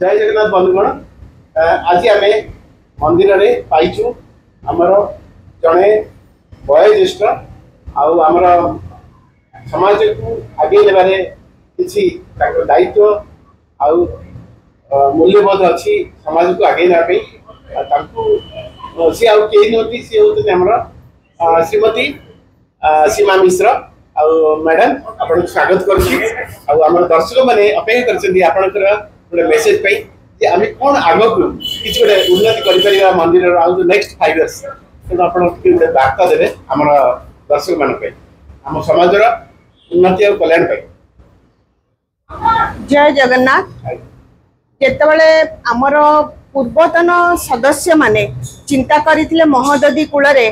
जय जगन्नाथ बंधुगण आज आम मंदिर में पाइचु आमर जड़े वयोज्येष्ठ आमर समाज को आगे लेबारे किसी दायित्व मूल्यबोध अच्छी समाज को आगे ना सी आउ कहीं नुहति सी होती आमर श्रीमती सीमा मिश्र मैडम आपन स्वागत कर दर्शक मैंने अपेक्षा कर गोटे मेसेज पाई जे आम कौन आग को किसी गोटे उन्नति कर मंदिर आउ नेक्स्ट 5 इयर्स तो आप गोटे वार्ता देवे आम दर्शक मान आम समाज उन्नति और कल्याण पाई। जय जगन्नाथ। जेतबले आमर पूर्वतन सदस्य माने चिंता करथिले महोदधी कूल रे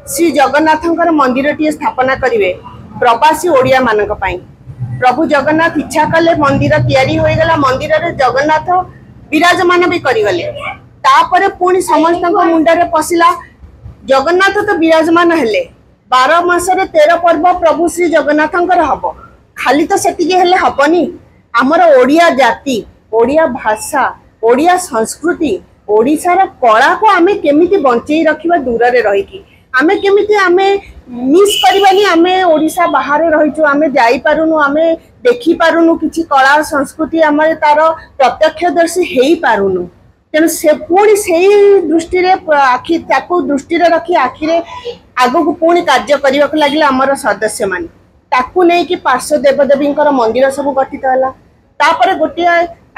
श्री जगन्नाथंकर मंदिर टी स्थापना करिवे प्रवासी ओडिया मानक पाई। प्रभु जगन्नाथ इच्छा कले मंदिर तैयारी हो गला मंदिर रे जगन्नाथ विराजमान भी करिगले तापरे पुणी समस्त मुंडरे पशिला जगन्नाथ तो विराजमान हेले 12 मास रे 13 पर्व प्रभु श्री जगन्नाथंकर हबो खाली तो सेतिके हेले हबनी हमर ओडिया जाति ओडिया भाषा ओडिया संस्कृति ओडिशार कला को आमे केमिति बंचई रखिबा दूर रे रहिकी आमे केमिति आमे मिस करबानी आमे ओडिशा बाहर रहिचु आमे जाई पारुनु आमे देखि पारुनु किछि कला संस्कृति आमे तार प्रत्यक्षदर्शी हेई पारुनु तेनु से पुणी सेही दृष्टि रे आखि ताकू दृष्टि रे रखी आखि रे आगो को पुणी कार्य करिवा को लागिला हमर सदस्य माने ताकू नै कि पार्श्व देवदेवींकर मंदिर सब गठित हला तापरे गोटे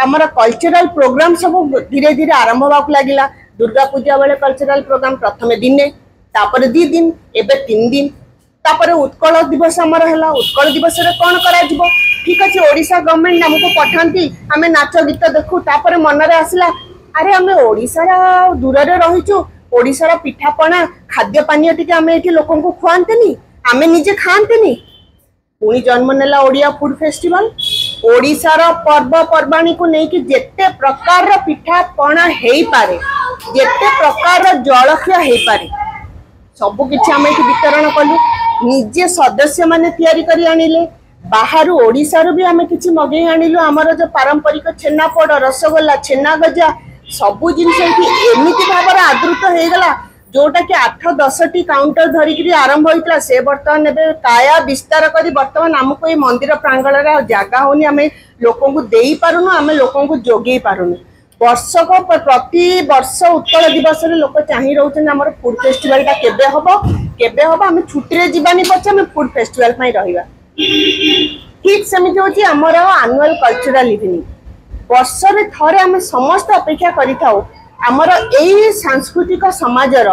हमर कल्चरल प्रोग्राम सब धीरे धीरे आरंभ होबाक लागिला। दुर्गा पूजा बेले कल्चरल प्रोग्राम प्रथमे दिने तापर 2 दिन एबे 3 दिन तापर उत्कल दिवस हमर हला उत्कल दिवस रे कोन करा जिवो ठीक अछि ओडिशा गवर्नमेंट हमको पठांती हमें नाच गीत देखु तापर मन रे आसला अरे हमें ओडिशा रा दूर रे रहिचु ओडिशा रा पिठा पणा खाद्य पानीय टिके हमें एठी लोकन को खुआंतेनी हमें निजे खांतेनी पुणी जन्म नेला ओडिया फूड फेस्टिवल ओडिशा रा पर्व पर्वाणी को नहीं कि जेते प्रकार रा पिठा पणा हेई पारे जेते प्रकार रा जलखिया हेई पारे सबु किछि हम एठी वितरण कलु निजे सदस्य माने तयारी करी आनिले बाहर ओडिशा रो भी हमें किछि मगे आनिलु हमर जो पारंपरिक छेनापोड़ रसगोल्ला छेना गजा सबु जिनस एठी एमिति भाबर आदृत हे गला जोटा कि 8-10 टी काउंटर धरिकी आरंभ होइतला से वर्तमान एबे काया विस्तार करी वर्तमान हमको ए मंदिर प्रांगण रे जागा होनी हमें लोकन को देई पारुनु हमें लोकन को जोगेई पारुनु वर्षक प्रति वर्ष उत्कल दिवस रे लोक चाहि रहउछन हमर फूड फेस्टिवल ता केबे हबो हम छुट्टी रे जीवानी पछ हम फूड फेस्टिवल पई रहिबा ठीक समिति होची हमर एनुअल कल्चरल इवनिंग वर्ष रे थरे हम समस्त अपेक्षा करि थाउ हमर एई सांस्कृतिक समाजर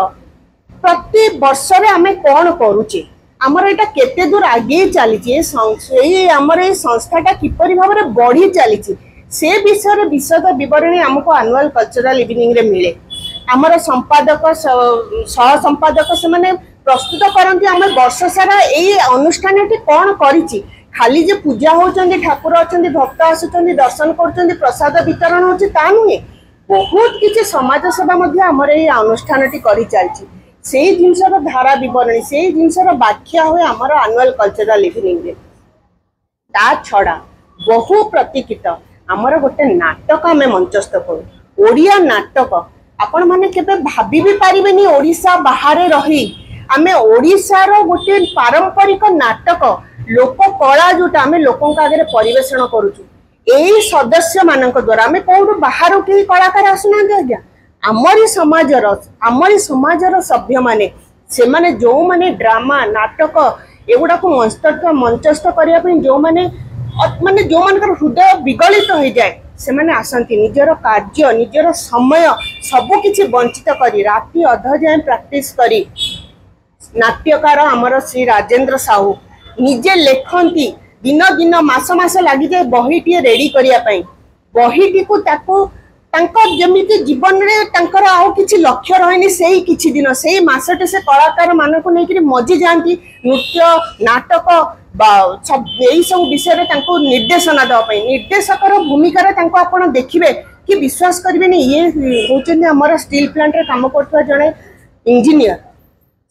प्रति वर्ष रे हमें कोन करूचे हमर एटा केते दूर आगे चली ए हमर ए संस्थाटा किपरि भाबरे बढ़ी चली से विषय विशद विवरणी हमको एनुअल कल्चरल इवनिंग रे मिले हमर संपादक सह संपादक से माने प्रस्तुत करंती हम वर्ष सारा एई अनुष्ठानटी कोन करिछि खाली जे पूजा होचंदी ठाकुर अछंदी भक्त आसुचंदी दर्शन करचंदी प्रसाद वितरण होछि ता नुहे बहुत किछि समाज सेवा मध्ये हमर एई अनुष्ठानटी करि चलछि सेई जिनसर धारा विवरणी सेई जिनसर व्याख्या होय हमर एनुअल कल्चरल इवनिंग रे ता छडा बहु प्रतीकित हमर गोटे नाटक आमे मंचस्थ करू ओडिया नाटक आपण माने केबे भाबी भी पारिबेनी ओडिशा बाहर रही आमे ओडिशा रो गोटे पारंपरिक नाटक लोक कला जोटा आमे लोकन का आगे परिवेषण करूछु एई सदस्य मानक द्वारा आमे कोन बाहर के कलाकार आसुना आज्ञा आमरी समाजर सभ्य माने से माने जो माने ड्रामा नाटक एगुडा को मंचस्थ करिया पे जो माने जो मानकर हृदय विगलित हो जाए से माने आसंती निजर कार्य निजर समय सबु किछि वंचित करी राति अध जाए प्रैक्टिस करी नाट्यकार हमर श्री राजेंद्र साहू निजे लेखंती दिन दिन मास मास लागि जाए बहीटी रेडी करिया पई बहीटी को ताको तांकर जमिति जीवन रे तांकर आउ किछि लक्ष्य रहनी सेही किछि दिन सेही मासटे से कलाकार मान को नै कि मजी जानती नृत्य नाटक सब यही सब विषय तांको निर्देशना दवा पई निर्देशकर भूमिका रे तांको आपण देखिबे कि विश्वास करिबे नि ये होचने हमर स्टील प्लांट रे काम करथवा जणे इंजीनियर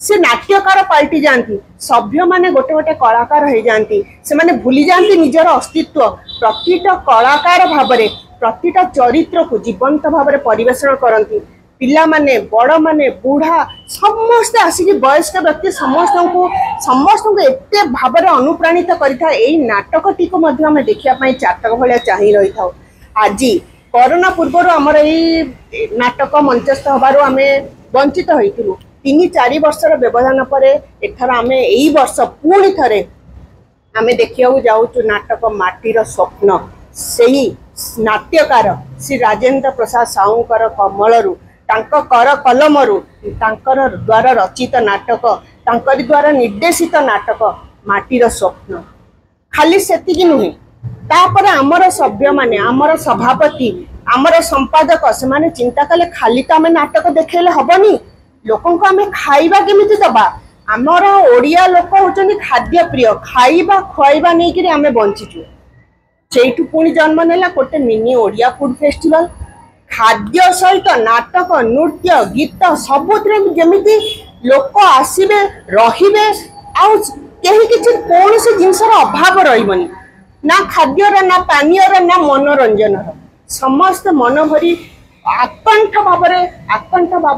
से नाट्यकार पाल्टी जाती सभ्य माने गोटे गोटे कलाकार हो जाती से माने भूली जाती निजर अस्तित्व प्रतिटा कलाकार भाव प्रतिटा चरित्र को जीवंत भाव में परिवेषण करती पिला माने बड़ माने बुढ़ा समस्ते आसिक वयस्क व्यक्ति समस्त एते भाव में अनुप्राणित करिथा एई नाटकटी को मध्य आम देखिया चातक भाया चाहि रही था। आज कोरोना पूर्व आमर यही नाटक मंचस्थ हबार आम वंचित होइतिलु 3-4 वर्षर व्यवधान पर एथर आम यही वर्ष पुणी थे आम देखा जाऊँ नाटक माटीर स्वप्न से नाट्यकार श्री राजेंद्र प्रसाद साहूकर कमलरू कर कलमरू द्वारा रचित नाटक द्वारा निर्देशित नाटक माटीर स्वप्न खाली सेतिकी नुहे तापर आमर सभ्य माने आमर सभापति आमर संपादक से माने चिंता कले खाली तो आम नाटक देखेले हबनी लोकों को आम खाइबा केमिति दबा आमर ओडिया लोक होचंदी खाद्य प्रिय खाइबा खुआइबा नहीं कि आम बंचीचु सेठू पुणी जन्म नेला गोटे मिनी ओडिया फूड फेस्टिवल खाद्य सहित नाटक नृत्य गीत सबुतरे जमिति लोक आसीबे रहिबे आउ केही किछि कोनोसी जिंसर अभाव रहिबनी ना खाद्यर ना पानीयर ना मनोरंजन समस्त मन भरी आकंठ भाव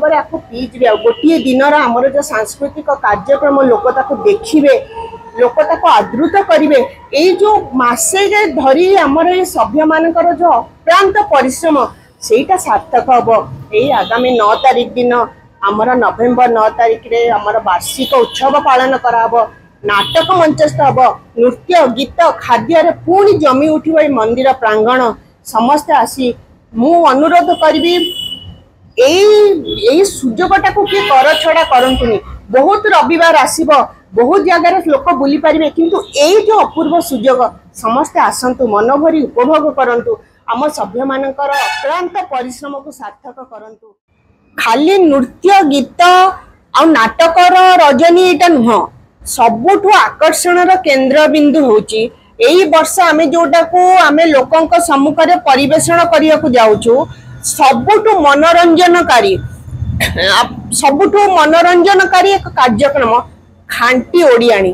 में आपको पीजिबे गोटे दिन आमर जो सांस्कृतिक कार्यक्रम लोक ताको देखिबे लोक ताको आदृत करिवे एई जो मासे धरी आमर ए सभ्य मानकर जो अक्रांत परिश्रम सेटा सार्थक हम यही आगामी 9 तारिख दिन आमर नवेम्बर 9 तारिख रे आमर वार्षिक उत्सव पालन कराब नाटक मंचस्थ हम नृत्य गीत खाद्य पुणी जमी उठिब मंदिर प्रांगण समस्ते आसी मु अनुरोध करी यही सुजोगटा को किए कर छड़ा करंतुनी बहुत रविवार आसीब बहुत जगार लोक बुली पारे किंतु यही जो अपूर्व सुजोग समस्ते आसतु मन भरी उपभोग करंतु आम सभ्य मानकर अक्रांत परिश्रम को सार्थक करंतु खाली नृत्य गीत आ नाटकर रजनी एटा नुह सबुठु आकर्षण केन्द्र बिंदु होची एई वर्ष आमे जोटा को आमे लोकंक सम्मुख रे परिवेषण करिया को जाउछु सबुठु मनोरंजनकारी एक कार्यक्रम खांटी ओडियाणी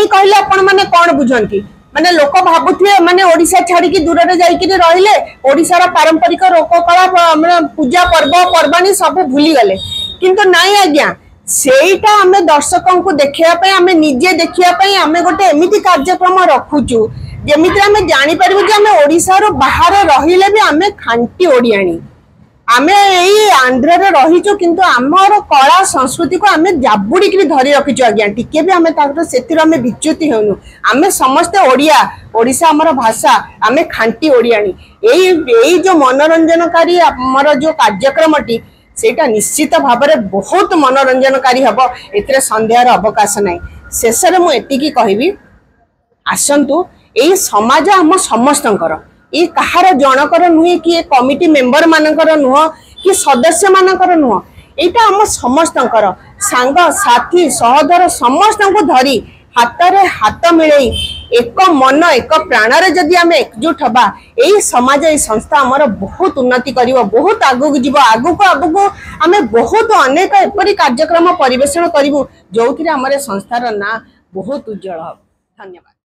कहले आपण माने कोन बुझंती माने लोक भाबुथिए माने ओडिसा छाड़ी की दूर रे जाई कि रहिले ओडिसा पारंपरिक लोककला पूजा पर्व पर्वाणी सब भूली गले किंतु नाई आज्ञा सेटा आमे दर्शकों को देखिया आमे निजे देखिया आमे गोटे एमिति कार्यक्रम रखुचु जेमिति आमे जानि परबु जे आमे ओडिसा रो बाहर रहिले भी आमे खांटी ओडियाणी आमे एई आंध्र रे रहिचु किंतु आमर कला संस्कृति को आमे जाबुडी कि धरि रखिचु आज्ञा टिके भी आमे ताकर सेतिर आमे विच्युति हेनु आमे समस्त ओडिया ओडिसा आमर भाषा आमे खांटी ओडियाणी एई जो मनोरंजनकारी आमर जो कार्यक्रमटी सेटा निश्चित भाव में बहुत मनोरंजनकारी हम एथरे संदेहर अवकाश ना शेष में मुझे कहबी आसतु यही समाज आम समस्तंकर ये कहार जनकर नुहे कि कमिटी मेंबर मानकर नुह कि सदस्य मानकर नुह यहाँ आम समस्तंकर सांग साथी सहदर समस्त को धरी हाथ में हाथ मिलई एक मन एक प्राण रे जदि आम एकजुट हवा यही समाज ये संस्था आमर बहुत उन्नति करिवो बहुत आगु जीव आगु आम बहुत अनेक एपरी कार्यक्रम परिवेषण करूँ जो आम संस्थार ना बहुत उज्जवल। धन्यवाद।